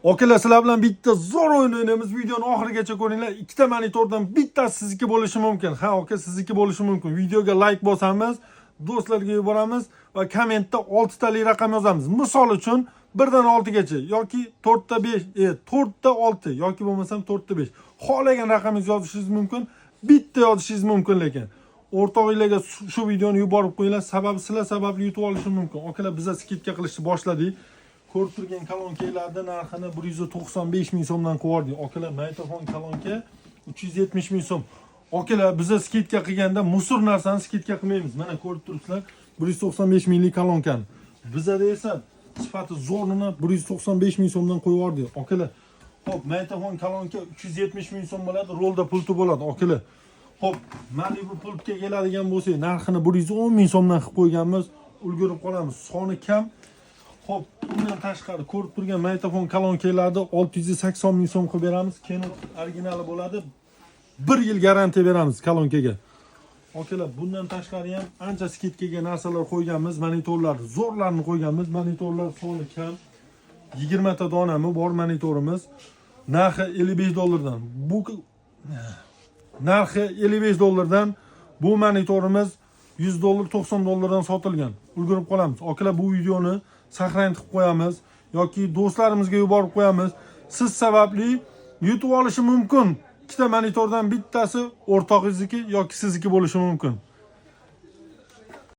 Akalar, sizlar bilan bitta zo'r o'yin o'ynaymiz. Videoni oxirigacha ko'ringlar. Ikkita monitordan bittasi sizniki bo'lishi mumkin. Ha, aka, sizniki bo'lishi mumkin. Videoga like bosamiz, do'stlarga yuboramiz va kommentda 6 tali raqam yozamiz. Misol uchun 1 dan 6 gacha yoki 4 ta 5, 4 ta 6 yoki bo'lmasam 4 ta 5. Xohlagan raqamingizni yozishingiz mumkin. Bitta yozishingiz mumkin lekin. O'rtog'inglarga shu videoni yuborib qo'yinglar. Sababi sizlar sababli yutib olishi mumkin. Akalar, biz skidka qilishni boshladik. Ko'rib turgan kolonkalarning narxini 195 ming so'mdan qo'yardik. Akalar, mikrofon kolonka 370 ming so'm. Akalar, biz skidka qilganda musor narsani skidka qilmaymiz. Mana ko'rib turibsizlar, 195 minglik kolonkani. Bizda esa sifati zo'rini 195 ming so'mdan qo'yardik. Akalar, hop, mikrofon kolonka 370 ming so'm bo'ladi, rolda pulti bo'ladi. Akalar, hop, mana bu pultga keladigan bo'lsa, narxini 110 ming so'mdan qilib qo'yganmiz. Ulgurib qolamiz. Soni kam. Hop, bundan tashqari ko'rib turgan mikrofon kolonkalarni 680 ming so'm qilib beramiz. Canon originali bo'ladi. 1 yil garantiya beramiz kolonkaga. Akalar, bundan tashqari ham ancha skidkaga narsalar qo'yganmiz. Monitorlarni zo'rlarni qo'yganmiz. Monitorlar soni kam. 20 ta donami bor monitorimiz. Narxi 55 dollardan. Bu narxi 55 dollardan. Bu monitorimiz 100 dollar, 90 dollardan sotilgan. Ulgurib qolamiz. Akalar, bu videoni saqlanib qo'yamiz yoki do'stlarimizga yuborib qo'yamiz. Siz sababli yutib olishi mumkin. Ikkita monitordan bittasi o'rtog'ingizniki yoki sizniki bo'lishi mumkin.